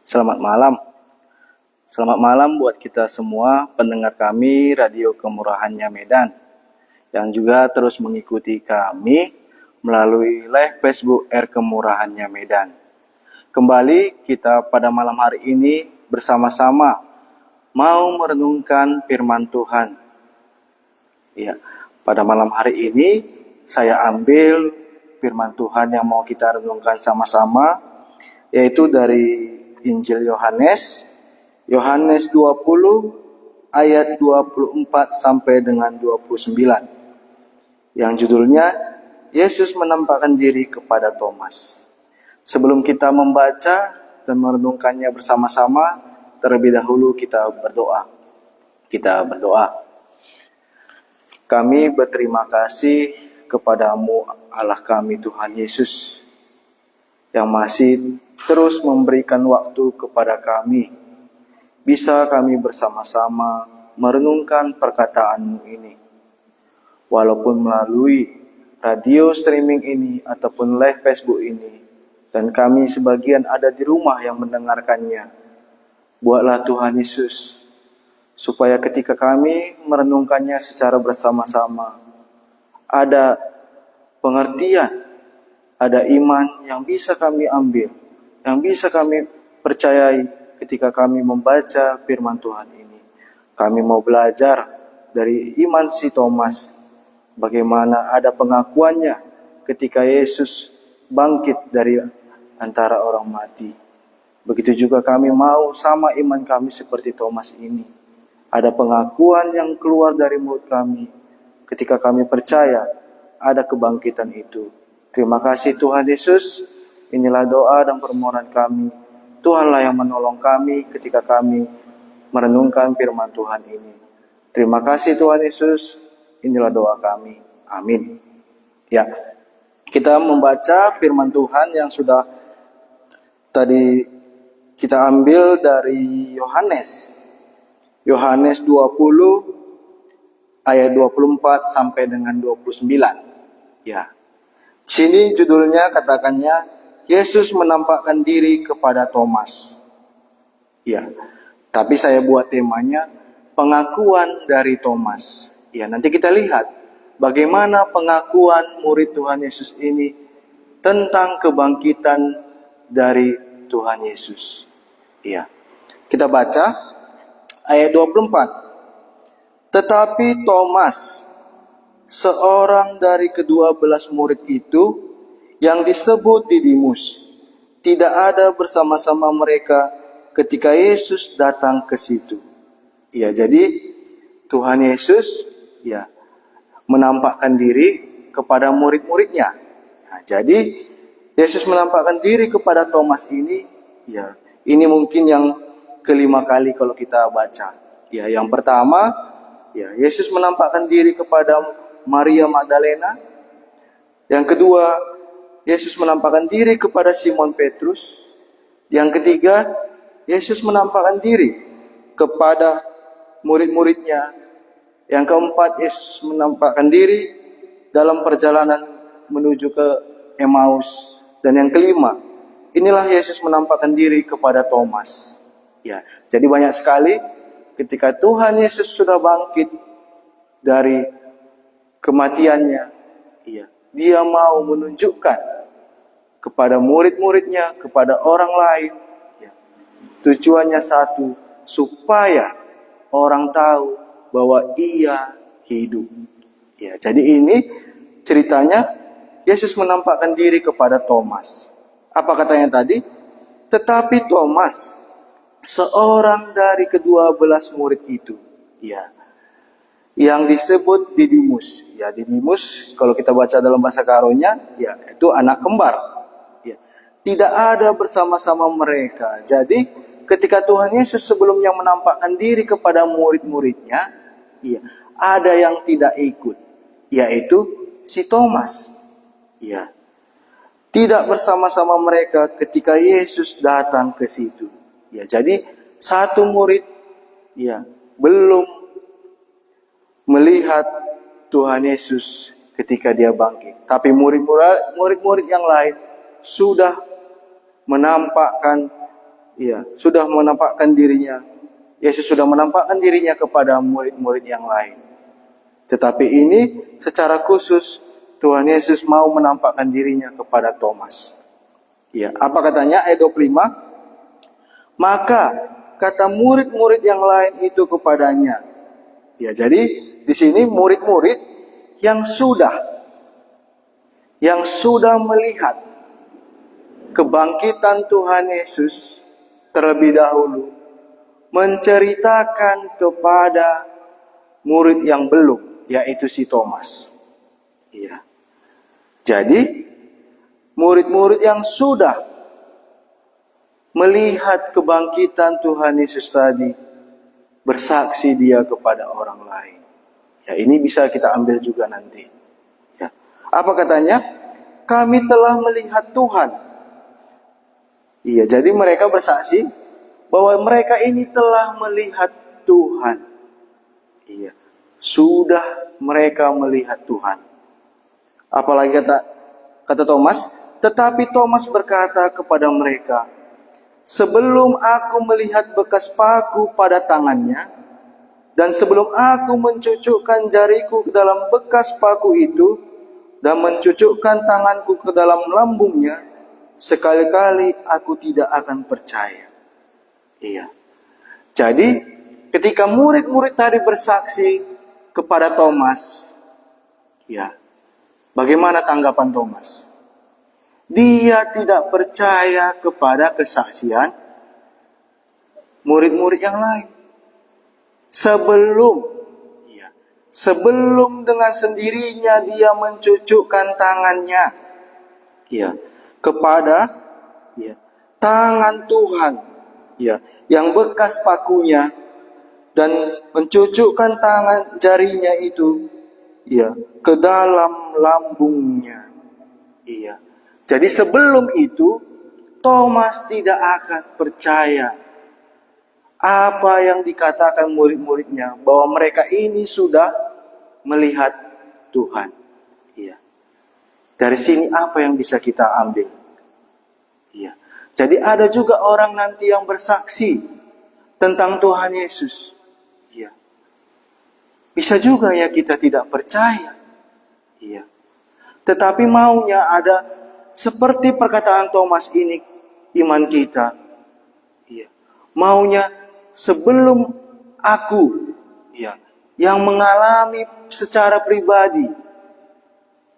Selamat malam. Selamat malam buat kita semua pendengar kami Radio Kemurahannya Medan yang juga terus mengikuti kami melalui live Facebook R Kemurahannya Medan. Kembali kita pada malam hari ini bersama-sama mau merenungkan firman Tuhan. Ya, pada malam hari ini saya ambil firman Tuhan yang mau kita renungkan sama-sama, yaitu dari Injil Yohanes 20 ayat 24 sampai dengan 29. Yang judulnya Yesus menampakkan diri kepada Thomas. Sebelum kita membaca dan merenungkannya bersama-sama, terlebih dahulu kita berdoa. Kita berdoa. Kami berterima kasih kepadamu Allah kami Tuhan Yesus yang masih terus memberikan waktu kepada kami. Bisa kami bersama-sama merenungkan perkataan-Mu ini. Walaupun melalui radio streaming ini ataupun live Facebook ini, dan kami sebagian ada di rumah yang mendengarkannya. Buatlah Tuhan Yesus, supaya ketika kami merenungkannya secara bersama-sama, ada pengertian, ada iman yang bisa kami ambil, yang bisa kami percayai ketika kami membaca firman Tuhan ini. Kami mau belajar dari iman si Thomas, bagaimana ada pengakuannya ketika Yesus bangkit dari antara orang mati. Begitu juga kami mau sama iman kami seperti Thomas ini. Ada pengakuan yang keluar dari mulut kami ketika kami percaya ada kebangkitan itu. Terima kasih Tuhan Yesus. Inilah doa dan permohonan kami. Tuhanlah yang menolong kami ketika kami merenungkan firman Tuhan ini. Terima kasih Tuhan Yesus. Inilah doa kami. Amin. Ya, kita membaca firman Tuhan yang sudah tadi kita ambil dari Yohanes 20 ayat 24 sampai dengan 29. Ya. Sini judulnya katakannya Yesus menampakkan diri kepada Thomas. Ya. Tapi saya buat temanya pengakuan dari Thomas. Ya, nanti kita lihat bagaimana pengakuan murid Tuhan Yesus ini tentang kebangkitan dari Tuhan Yesus. Ya. Kita baca ayat 24. Tetapi Thomas, seorang dari ke-12 murid itu, yang disebut Didimus, tidak ada bersama-sama mereka ketika Yesus datang ke situ. Ya, jadi Tuhan Yesus ya menampakkan diri kepada murid-muridnya. Nah, jadi Yesus menampakkan diri kepada Thomas ini, ya, ini mungkin yang kelima kali kalau kita baca. Ya, yang pertama, ya, Yesus menampakkan diri kepada Maria Magdalena. Yang kedua, Yesus menampakkan diri kepada Simon Petrus. Yang ketiga, Yesus menampakkan diri kepada murid-muridnya. Yang keempat, Yesus menampakkan diri dalam perjalanan menuju ke Emmaus. Dan yang kelima, inilah Yesus menampakkan diri kepada Thomas. Ya, jadi banyak sekali ketika Tuhan Yesus sudah bangkit dari kematiannya, ya, Dia mau menunjukkan kepada murid-muridnya, kepada orang lain, ya, tujuannya satu, supaya orang tahu bahwa Ia hidup. Ya, jadi ini ceritanya Yesus menampakkan diri kepada Thomas. Apa katanya tadi? Tetapi Thomas, seorang dari ke-12 murid itu, ya, yang disebut Didimus. Ya, Didimus kalau kita baca dalam bahasa Karonya, ya, itu anak kembar. Ya, tidak ada bersama-sama mereka. Jadi ketika Tuhan Yesus sebelumnya menampakkan diri kepada murid-muridnya, ya, ada yang tidak ikut, yaitu si Thomas. Ya, tidak bersama-sama mereka ketika Yesus datang ke situ. Ya, jadi satu murid ya belum melihat Tuhan Yesus ketika dia bangkit. Tapi murid-murid yang lain sudah menampakkan ya, sudah menampakkan dirinya. Yesus sudah menampakkan dirinya kepada murid-murid yang lain. Tetapi ini secara khusus Tuhan Yesus mau menampakkan dirinya kepada Thomas. Ya, apa katanya ayat 25? Maka kata murid-murid yang lain itu kepadanya. Ya, jadi di sini murid-murid yang sudah melihat kebangkitan Tuhan Yesus terlebih dahulu, menceritakan kepada murid yang belum, yaitu si Thomas. Ya. Jadi murid-murid yang sudah melihat kebangkitan Tuhan Yesus tadi, bersaksi dia kepada orang lain. Ya, ini bisa kita ambil juga nanti. Ya. Apa katanya? Kami telah melihat Tuhan. Iya, jadi mereka bersaksi bahwa mereka ini telah melihat Tuhan. Iya, sudah mereka melihat Tuhan. Apalagi kata Thomas, tetapi Thomas berkata kepada mereka, sebelum aku melihat bekas paku pada tangannya, dan sebelum aku mencucukkan jariku ke dalam bekas paku itu, dan mencucukkan tanganku ke dalam lambungnya, sekali-kali aku tidak akan percaya. Iya. Jadi, ketika murid-murid tadi bersaksi kepada Thomas, ya, bagaimana tanggapan Thomas? Dia tidak percaya kepada kesaksian murid-murid yang lain. Sebelum dengan sendirinya dia mencucukkan tangannya, ya, kepada tangan Tuhan, ya, yang bekas pakunya, dan mencucukkan tangan jarinya itu, ya, ke dalam lambungnya. Iya. Jadi sebelum itu Thomas tidak akan percaya apa yang dikatakan murid-muridnya, bahwa mereka ini sudah melihat Tuhan. Iya. Dari sini apa yang bisa kita ambil? Iya. Jadi ada juga orang nanti yang bersaksi tentang Tuhan Yesus. Iya. Bisa juga ya kita tidak percaya. Iya. Tetapi maunya ada seperti perkataan Thomas ini, iman kita. Iya. Maunya sebelum aku, ya, yang mengalami secara pribadi,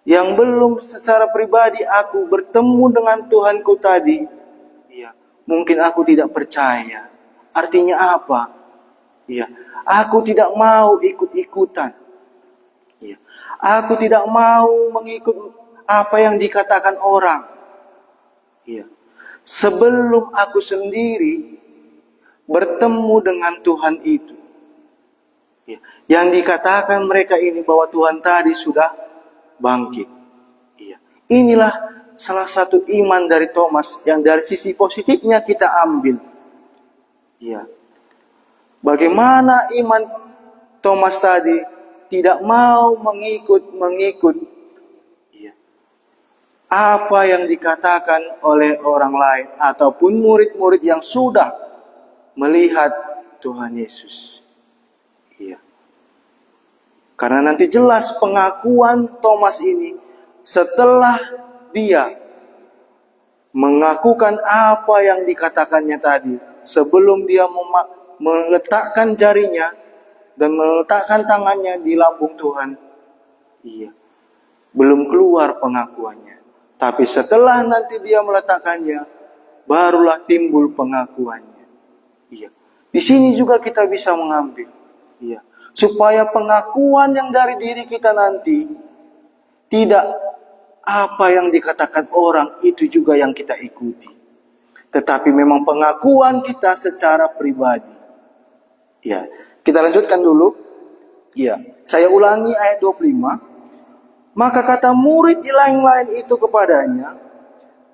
yang belum secara pribadi aku bertemu dengan Tuhanku tadi, ya, mungkin aku tidak percaya. Artinya apa? Ya, aku tidak mau ikut-ikutan. Ya, aku tidak mau mengikut apa yang dikatakan orang. Ya, sebelum aku sendiri bertemu dengan Tuhan itu, ya, yang dikatakan mereka ini bahwa Tuhan tadi sudah bangkit. Ya. Inilah salah satu iman dari Thomas yang dari sisi positifnya kita ambil. Ya. Bagaimana iman Thomas tadi tidak mau mengikut ya, apa yang dikatakan oleh orang lain ataupun murid-murid yang sudah melihat Tuhan Yesus. Iya. Karena nanti jelas pengakuan Thomas ini setelah dia mengakukan apa yang dikatakannya tadi, sebelum dia meletakkan jarinya dan meletakkan tangannya di lambung Tuhan. Iya. Belum keluar pengakuannya. Tapi setelah nanti dia meletakkannya, barulah timbul pengakuannya. Iya. Di sini juga kita bisa mengambil, iya, supaya pengakuan yang dari diri kita nanti tidak apa yang dikatakan orang itu juga yang kita ikuti, tetapi memang pengakuan kita secara pribadi. Ya, kita lanjutkan dulu. Ya, saya ulangi ayat 25. Maka kata murid yang lain itu kepadanya,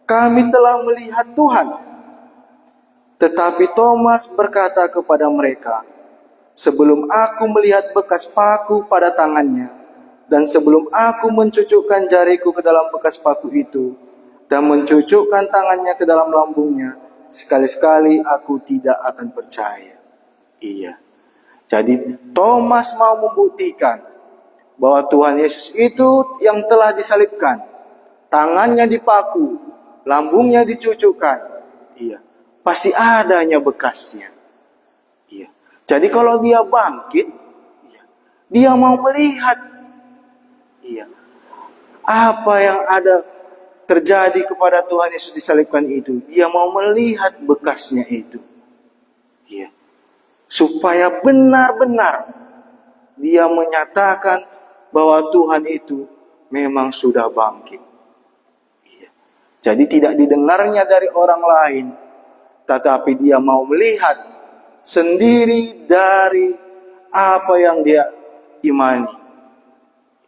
kami telah melihat Tuhan. Tetapi Thomas berkata kepada mereka, sebelum aku melihat bekas paku pada tangannya, dan sebelum aku mencucukkan jariku ke dalam bekas paku itu, dan mencucukkan tangannya ke dalam lambungnya, sekali-sekali aku tidak akan percaya. Iya. Jadi Thomas mau membuktikan bahwa Tuhan Yesus itu yang telah disalibkan. Tangannya dipaku, lambungnya dicucukkan. Iya. Pasti adanya bekasnya. Iya. Jadi kalau dia bangkit, iya, dia mau melihat, iya, apa yang ada terjadi kepada Tuhan Yesus disalibkan itu. Dia mau melihat bekasnya itu. Iya. Supaya benar-benar dia menyatakan bahwa Tuhan itu memang sudah bangkit. Iya. Jadi tidak didengarnya dari orang lain, tetapi dia mau melihat sendiri dari apa yang dia imani.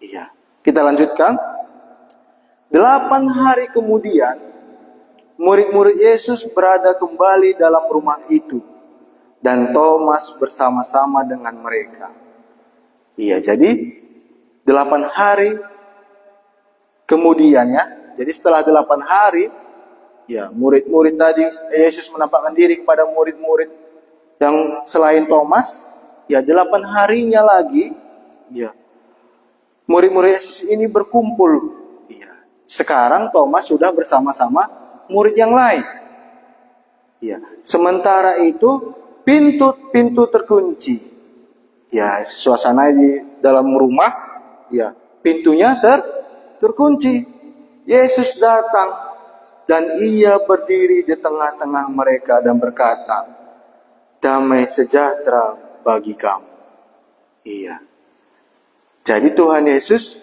Iya. Kita lanjutkan. 8 hari kemudian, murid-murid Yesus berada kembali dalam rumah itu, dan Thomas bersama-sama dengan mereka. Iya, jadi 8 hari kemudian ya. Jadi setelah 8 hari, ya murid-murid tadi, Yesus menampakkan diri kepada murid-murid yang selain Thomas. Ya 8 harinya lagi, ya murid-murid Yesus ini berkumpul. Ya, sekarang Thomas sudah bersama-sama murid yang lain. Ya, sementara itu pintu terkunci. Ya, suasana di dalam rumah, ya pintunya terkunci. Yesus datang dan ia berdiri di tengah-tengah mereka dan berkata, "Damai sejahtera bagi kamu." Iya. Jadi Tuhan Yesus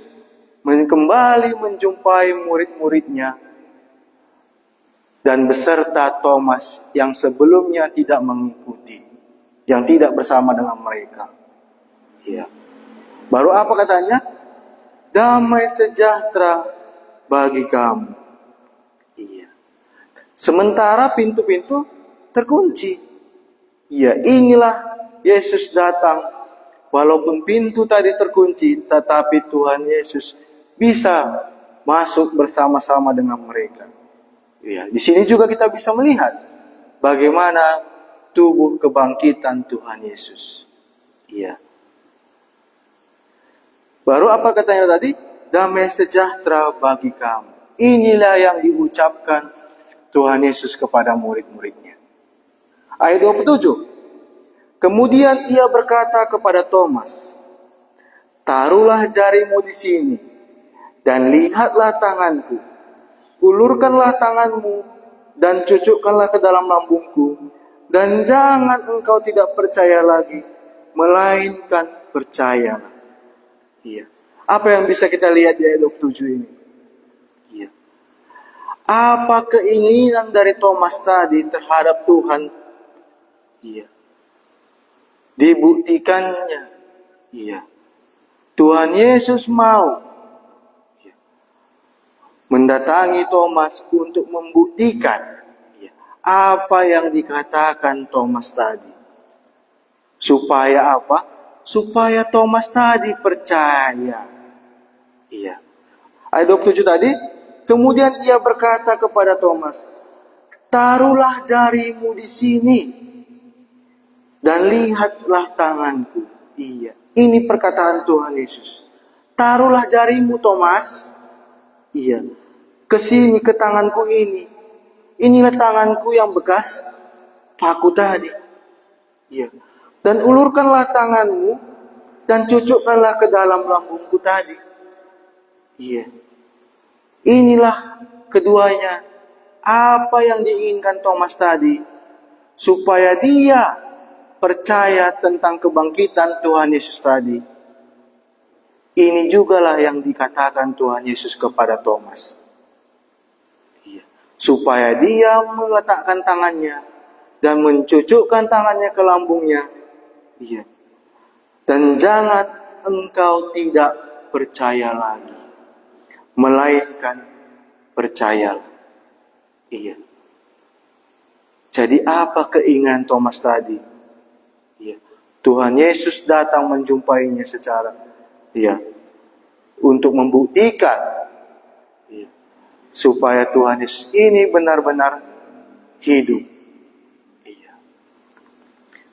kembali menjumpai murid-muridnya dan beserta Thomas yang sebelumnya tidak mengikuti, yang tidak bersama dengan mereka. Iya. Baru apa katanya? Damai sejahtera bagi kamu. Iya. Sementara pintu-pintu terkunci. Iya, inilah Yesus datang. Walaupun pintu tadi terkunci, tetapi Tuhan Yesus bisa masuk bersama-sama dengan mereka. Iya, di sini juga kita bisa melihat bagaimana tubuh kebangkitan Tuhan Yesus. Iya. Baru apa katanya tadi? Damai sejahtera bagi kamu. Inilah yang diucapkan Tuhan Yesus kepada murid-muridnya. Ayat 27. Kemudian ia berkata kepada Thomas, "Taruhlah jarimu di sini, dan lihatlah tanganku. Ulurkanlah tanganmu, dan cucukkanlah ke dalam lambungku. Dan jangan engkau tidak percaya lagi, melainkan percayalah." Iya. Apa yang bisa kita lihat di ayat 27 ini? Iya. Apa keinginan dari Thomas tadi terhadap Tuhan? Iya. Dibuktikannya. Iya. Tuhan Yesus mau mendatangi Thomas untuk membuktikan apa yang dikatakan Thomas tadi. Supaya apa? Supaya Thomas tadi percaya. Iya. Ayat 27 tadi, kemudian ia berkata kepada Thomas, "Taruhlah jarimu di sini, dan lihatlah tanganku." Iya. Ini perkataan Tuhan Yesus. Taruhlah jarimu, Thomas. Iya. Ke sini, ke tanganku ini. Inilah tanganku yang bekas paku tadi. Iya. Dan ulurkanlah tanganmu dan cucukkanlah ke dalam lambungku tadi. Iya. Inilah keduanya. Apa yang diinginkan Thomas tadi, supaya dia percaya tentang kebangkitan Tuhan Yesus tadi. Ini jugalah yang dikatakan Tuhan Yesus kepada Thomas. Iya. Supaya dia meletakkan tangannya dan mencucukkan tangannya ke lambungnya. Iya. Dan jangan engkau tidak percaya lagi, melainkan percayalah. Iya. Jadi apa keinginan Thomas tadi? Iya. Tuhan Yesus datang menjumpainya secara untuk membuktikan supaya Tuhan Yesus ini benar-benar hidup.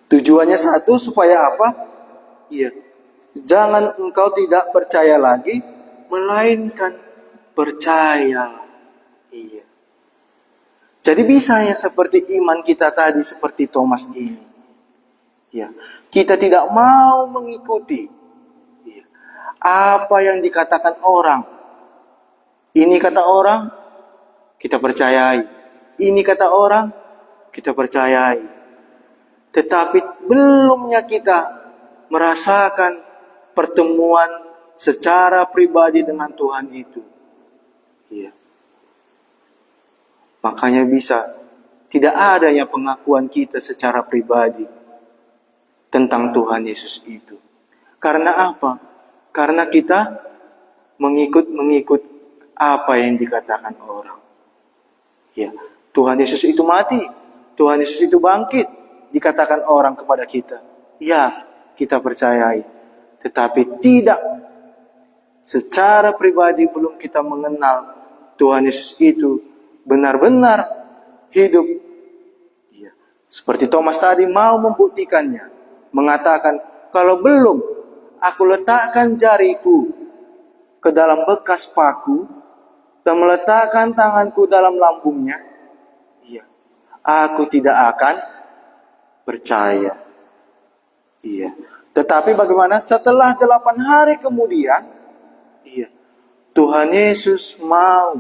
Tujuannya satu, supaya apa? Iya. Jangan engkau tidak percaya lagi, melainkan percaya. Iya. Jadi bisanya seperti iman kita tadi, seperti Thomas ini. Ya, kita tidak mau mengikuti apa yang dikatakan orang. Ini kata orang, kita percayai. Ini kata orang, kita percayai. Tetapi belumnya kita merasakan pertemuan secara pribadi dengan Tuhan itu. Iya. Makanya bisa tidak adanya pengakuan kita secara pribadi tentang Tuhan Yesus itu. Karena apa? Karena kita mengikut apa yang dikatakan orang. Ya, Tuhan Yesus itu mati, Tuhan Yesus itu bangkit, dikatakan orang kepada kita. Ya, kita percayai. Tetapi tidak secara pribadi belum kita mengenal Tuhan Yesus itu benar-benar hidup. Ya. Seperti Thomas tadi mau membuktikannya, mengatakan, kalau belum aku letakkan jariku ke dalam bekas paku dan meletakkan tanganku dalam lambungnya, iya, aku tidak akan percaya. Iya. Tetapi bagaimana setelah 8 hari kemudian, iya, Tuhan Yesus mau,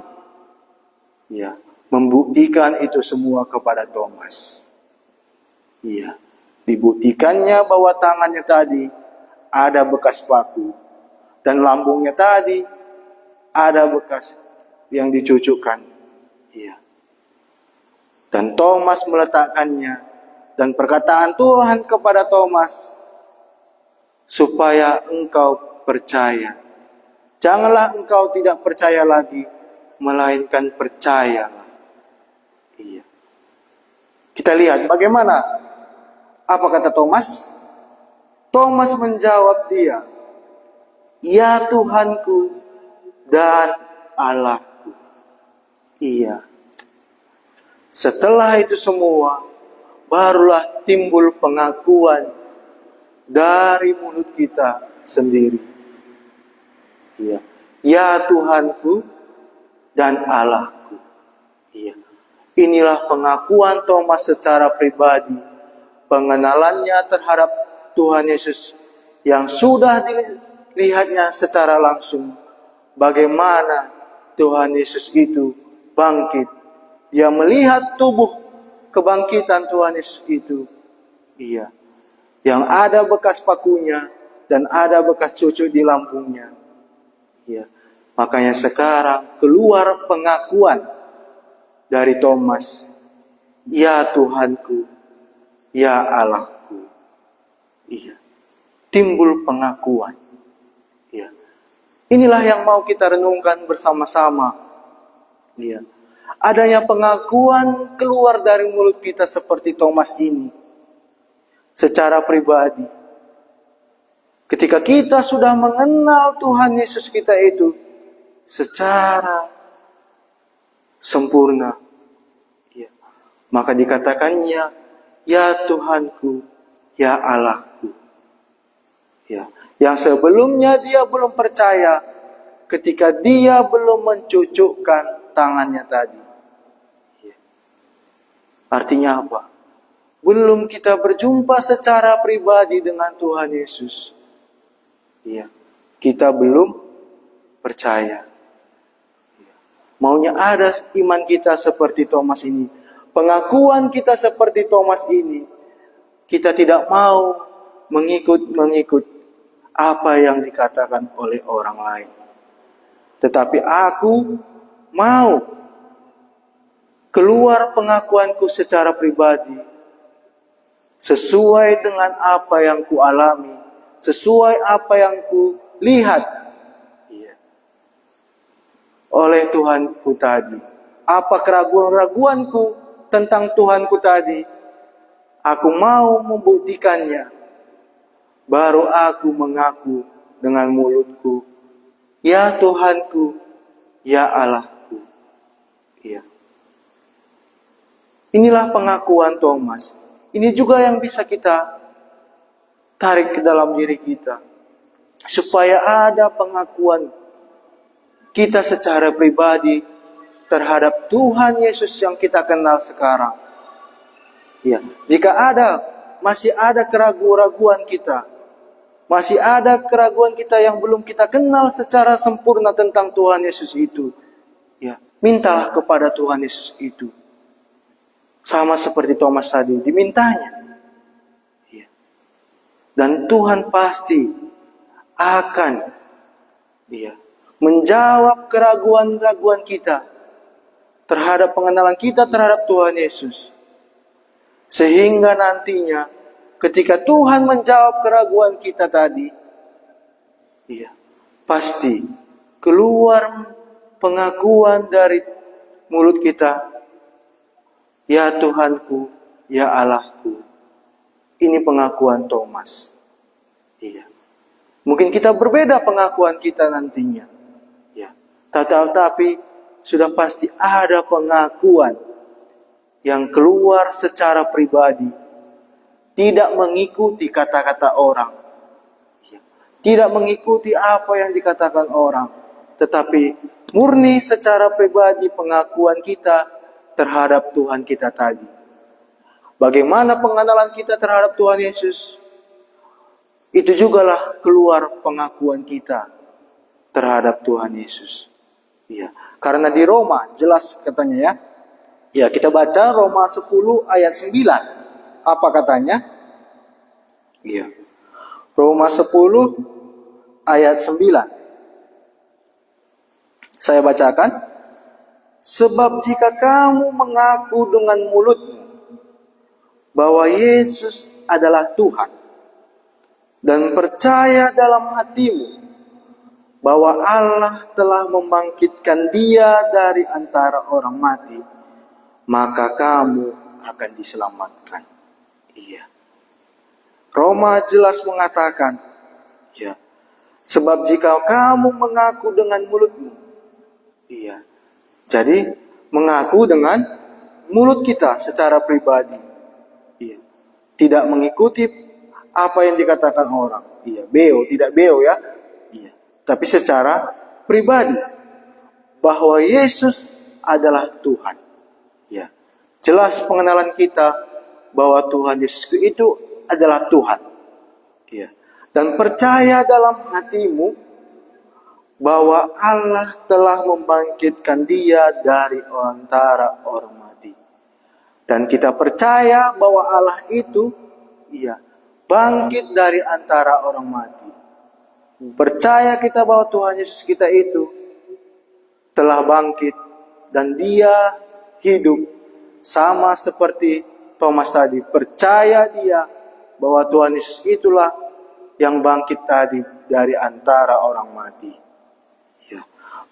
iya, membuktikan itu semua kepada Thomas. Iya. Dibuktikannya bahwa tangannya tadi ada bekas paku dan lambungnya tadi ada bekas yang dicucukkan. Iya. Dan Thomas meletakkannya, dan perkataan Tuhan kepada Thomas, supaya engkau percaya. Janganlah engkau tidak percaya lagi, melainkan percayalah. Iya. Kita lihat bagaimana. Apa kata Thomas? Thomas menjawab dia, ya Tuhanku dan Allahku. Iya. Setelah itu semua, barulah timbul pengakuan dari mulut kita sendiri. Iya. Ya Tuhanku dan Allahku. Iya. Inilah pengakuan Thomas secara pribadi, pengenalannya terhadap Tuhan Yesus yang sudah dilihatnya secara langsung. Bagaimana Tuhan Yesus itu bangkit. Dia melihat tubuh kebangkitan Tuhan Yesus itu. Iya. Yang ada bekas pakunya dan ada bekas cucuk di lambungnya. Iya. Makanya sekarang keluar pengakuan dari Thomas. Ya Tuhanku, ya Allahku. Iya. Timbul pengakuan. Iya. Inilah yang mau kita renungkan bersama-sama. Iya. Adanya pengakuan keluar dari mulut kita seperti Thomas ini. Secara pribadi. Ketika kita sudah mengenal Tuhan Yesus kita itu secara sempurna. Ya. Maka dikatakannya, ya Tuhanku, ya Allahku. Ya. Yang sebelumnya dia belum percaya ketika dia belum mencucukkan tangannya tadi. Ya. Artinya apa? Belum kita berjumpa secara pribadi dengan Tuhan Yesus. Ya. Kita belum percaya. Ya. Maunya ada iman kita seperti Thomas ini. Pengakuan kita seperti Thomas ini. Kita tidak mau mengikut apa yang dikatakan oleh orang lain. Tetapi aku mau keluar pengakuanku secara pribadi sesuai dengan apa yang ku alami, sesuai apa yang ku lihat oleh Tuhanku tadi. Apa keraguan-raguanku tentang Tuhanku tadi, aku mau membuktikannya. Baru aku mengaku dengan mulutku, ya Tuhanku, ya Allahku. Iya. Inilah pengakuan Thomas. Ini juga yang bisa kita tarik ke dalam diri kita, supaya ada pengakuan kita secara pribadi terhadap Tuhan Yesus yang kita kenal sekarang. Ya, jika masih ada keraguan-keraguan kita, masih ada keraguan kita yang belum kita kenal secara sempurna tentang Tuhan Yesus itu, ya, mintalah kepada Tuhan Yesus itu. Sama seperti Thomas tadi, dimintanya. Ya. Dan Tuhan pasti akan menjawab keraguan-keraguan kita terhadap pengenalan kita terhadap Tuhan Yesus. Sehingga nantinya ketika Tuhan menjawab keraguan kita tadi, pasti keluar pengakuan dari mulut kita, ya Tuhanku, ya Allahku. Ini pengakuan Thomas. Mungkin kita berbeda pengakuan kita nantinya. Tetapi sudah pasti ada pengakuan yang keluar secara pribadi, tidak mengikuti kata-kata orang, tidak mengikuti apa yang dikatakan orang, tetapi murni secara pribadi pengakuan kita terhadap Tuhan kita tadi. Bagaimana pengenalan kita terhadap Tuhan Yesus? Itu jugalah keluar pengakuan kita terhadap Tuhan Yesus. Karena di Roma jelas katanya ya. Ya, kita baca Roma 10 ayat 9. Apa katanya? Roma 10 ayat 9. Saya bacakan. Sebab jika kamu mengaku dengan mulutmu bahwa Yesus adalah Tuhan, dan percaya dalam hatimu bahwa Allah telah membangkitkan Dia dari antara orang mati, maka kamu akan diselamatkan. Roma jelas mengatakan, sebab jika kamu mengaku dengan mulutmu, jadi mengaku dengan mulut kita secara pribadi, tidak mengikuti apa yang dikatakan orang, tidak beo ya, tapi secara pribadi bahwa Yesus adalah Tuhan. Jelas pengenalan kita bahwa Tuhan Yesus itu adalah Tuhan. Dan percaya dalam hatimu bahwa Allah telah membangkitkan Dia dari antara orang mati. Dan kita percaya bahwa Allah itu bangkit dari antara orang mati. Percaya kita bahwa Tuhan Yesus kita itu telah bangkit dan Dia hidup. Sama seperti Thomas tadi, percaya dia bahwa Tuhan Yesus itulah yang bangkit tadi dari antara orang mati.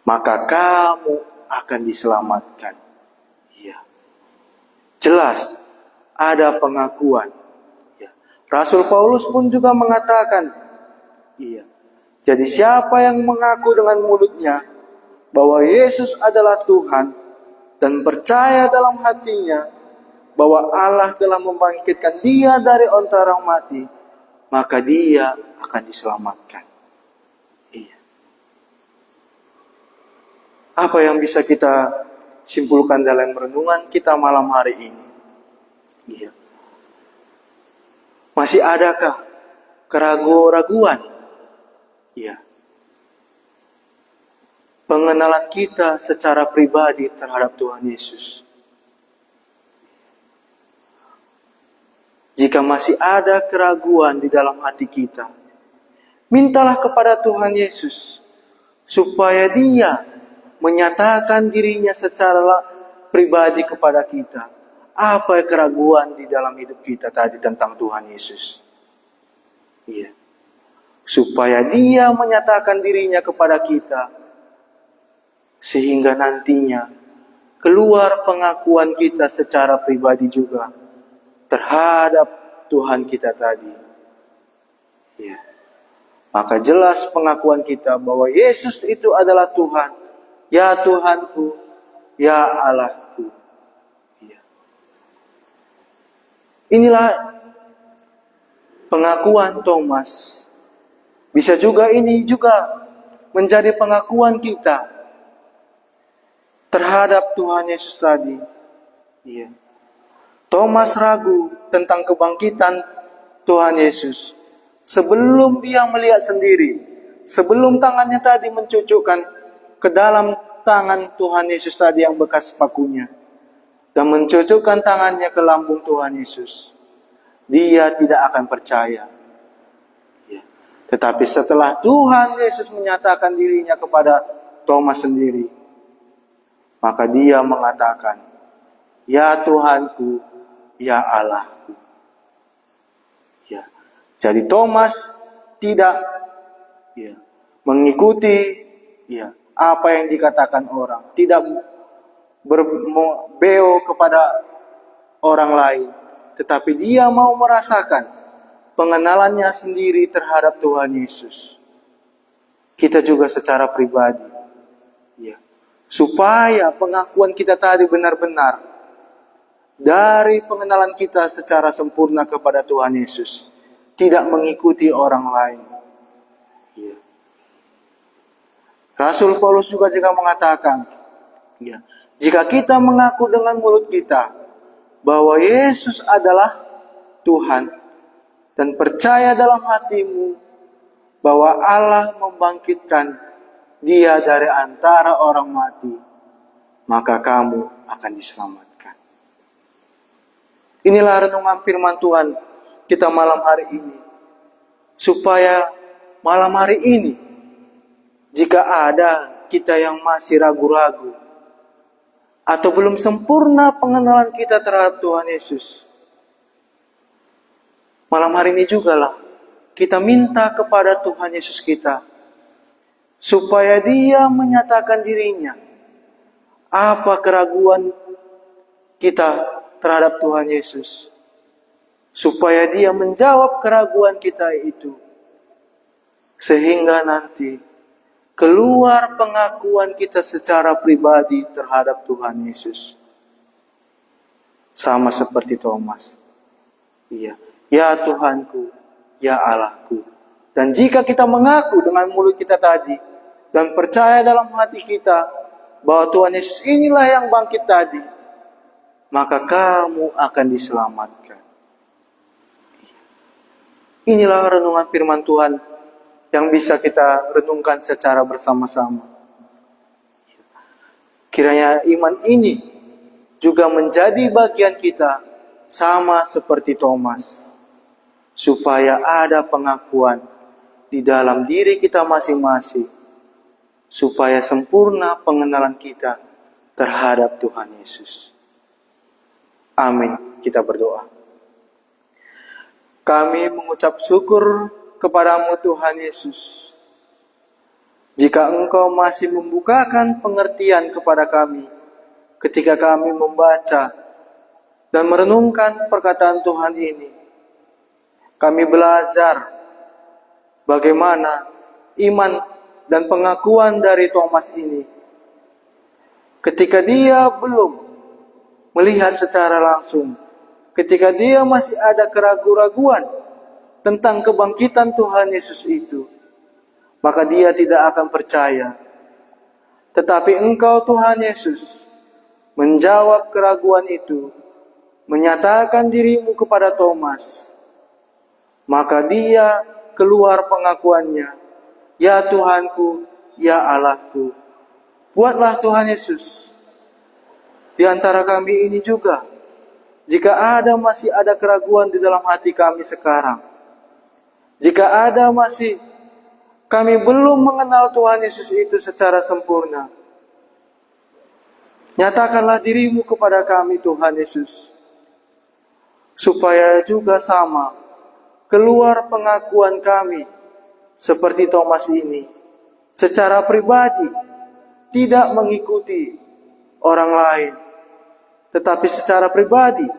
Maka kamu akan diselamatkan. Jelas ada pengakuan. Rasul Paulus pun juga mengatakan, jadi siapa yang mengaku dengan mulutnya bahwa Yesus adalah Tuhan, dan percaya dalam hatinya bahwa Allah telah membangkitkan Dia dari antara orang mati, maka dia akan diselamatkan. Apa yang bisa kita simpulkan dalam renungan kita malam hari ini? Masih adakah keraguan-raguan? Pengenalan kita secara pribadi terhadap Tuhan Yesus. Jika masih ada keraguan di dalam hati kita, mintalah kepada Tuhan Yesus supaya Dia menyatakan dirinya secara pribadi kepada kita. Apa keraguan di dalam hidup kita tadi tentang Tuhan Yesus? Supaya Dia menyatakan dirinya kepada kita, sehingga nantinya keluar pengakuan kita secara pribadi juga terhadap Tuhan kita tadi. Maka jelas pengakuan kita bahwa Yesus itu adalah Tuhan. Ya Tuhanku, ya Allahku. Inilah pengakuan Thomas. Bisa juga ini juga menjadi pengakuan kita terhadap Tuhan Yesus tadi. Iya. Thomas ragu tentang kebangkitan Tuhan Yesus sebelum dia melihat sendiri, sebelum tangannya tadi mencucukkan ke dalam tangan Tuhan Yesus tadi yang bekas pakunya dan mencucukkan tangannya ke lambung Tuhan Yesus. Dia tidak akan percaya. Ya. Tetapi setelah Tuhan Yesus menyatakan dirinya kepada Thomas sendiri, maka dia mengatakan, "Ya Tuhanku, ya Allahku." Ya. Jadi Thomas tidak mengikuti apa yang dikatakan orang, tidak berbeo kepada orang lain, tetapi dia mau merasakan pengenalannya sendiri terhadap Tuhan Yesus. Kita juga secara pribadi, supaya pengakuan kita tadi benar-benar dari pengenalan kita secara sempurna kepada Tuhan Yesus, tidak mengikuti orang lain. Rasul Paulus juga mengatakan, jika kita mengaku dengan mulut kita bahwa Yesus adalah Tuhan dan percaya dalam hatimu bahwa Allah membangkitkan Dia dari antara orang mati, maka kamu akan diselamatkan. Inilah renungan firman Tuhan kita malam hari ini. Supaya malam hari ini, jika ada kita yang masih ragu-ragu atau belum sempurna pengenalan kita terhadap Tuhan Yesus, malam hari ini jugalah kita minta kepada Tuhan Yesus kita supaya Dia menyatakan dirinya. Apa keraguan kita terhadap Tuhan Yesus, supaya Dia menjawab keraguan kita itu, sehingga nanti keluar pengakuan kita secara pribadi terhadap Tuhan Yesus. Sama seperti Thomas. Ya Tuhanku, ya Allahku. Dan jika kita mengaku dengan mulut kita tadi, dan percaya dalam hati kita, bahwa Tuhan Yesus inilah yang bangkit tadi, maka kamu akan diselamatkan. Inilah renungan firman Tuhan yang bisa kita renungkan secara bersama-sama. Kiranya iman ini juga menjadi bagian kita sama seperti Thomas, supaya ada pengakuan di dalam diri kita masing-masing, supaya sempurna pengenalan kita terhadap Tuhan Yesus. Amin. Kita berdoa. Kami mengucap syukur kepadamu Tuhan Yesus, jika Engkau masih membukakan pengertian kepada kami ketika kami membaca dan merenungkan perkataan Tuhan ini. Kami belajar bagaimana iman dan pengakuan dari Thomas ini ketika dia belum melihat secara langsung, ketika dia masih ada keraguan-raguan tentang kebangkitan Tuhan Yesus itu, maka dia tidak akan percaya. Tetapi Engkau Tuhan Yesus menjawab keraguan itu, menyatakan dirimu kepada Thomas, maka dia keluar pengakuannya, ya Tuhanku, ya Allahku. Buatlah Tuhan Yesus di antara kami ini juga, jika masih ada keraguan di dalam hati kami sekarang, jika masih kami belum mengenal Tuhan Yesus itu secara sempurna, nyatakanlah dirimu kepada kami Tuhan Yesus, supaya juga sama keluar pengakuan kami seperti Thomas ini, secara pribadi, tidak mengikuti orang lain, tetapi secara pribadi,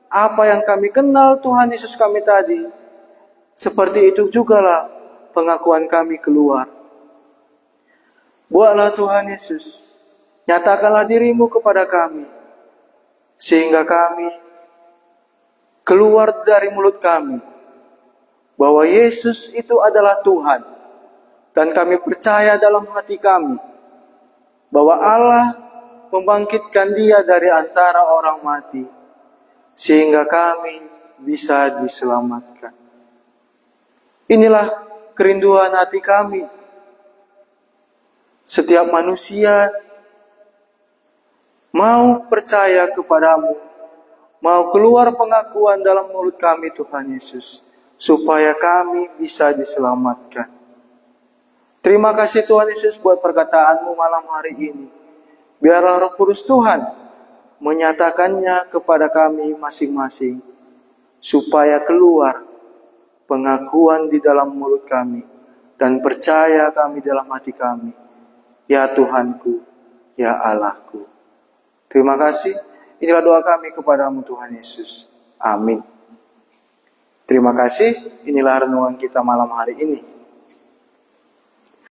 apa yang kami kenal Tuhan Yesus kami tadi, seperti itu jugalah pengakuan kami keluar. Buatlah Tuhan Yesus, nyatakanlah dirimu kepada kami, sehingga kami keluar dari mulut kami bahwa Yesus itu adalah Tuhan. Dan kami percaya dalam hati kami bahwa Allah membangkitkan Dia dari antara orang mati, sehingga kami bisa diselamatkan. Inilah kerinduan hati kami. Setiap manusia mau percaya kepadamu, mau keluar pengakuan dalam mulut kami Tuhan Yesus, supaya kami bisa diselamatkan. Terima kasih Tuhan Yesus buat perkataanmu malam hari ini. Biarlah Roh Kudus Tuhan menyatakannya kepada kami masing-masing, supaya keluar pengakuan di dalam mulut kami, dan percaya kami dalam hati kami. Ya Tuhanku, ya Allahku. Terima kasih. Inilah doa kami kepadamu Tuhan Yesus. Amin. Terima kasih. Inilah renungan kita malam hari ini.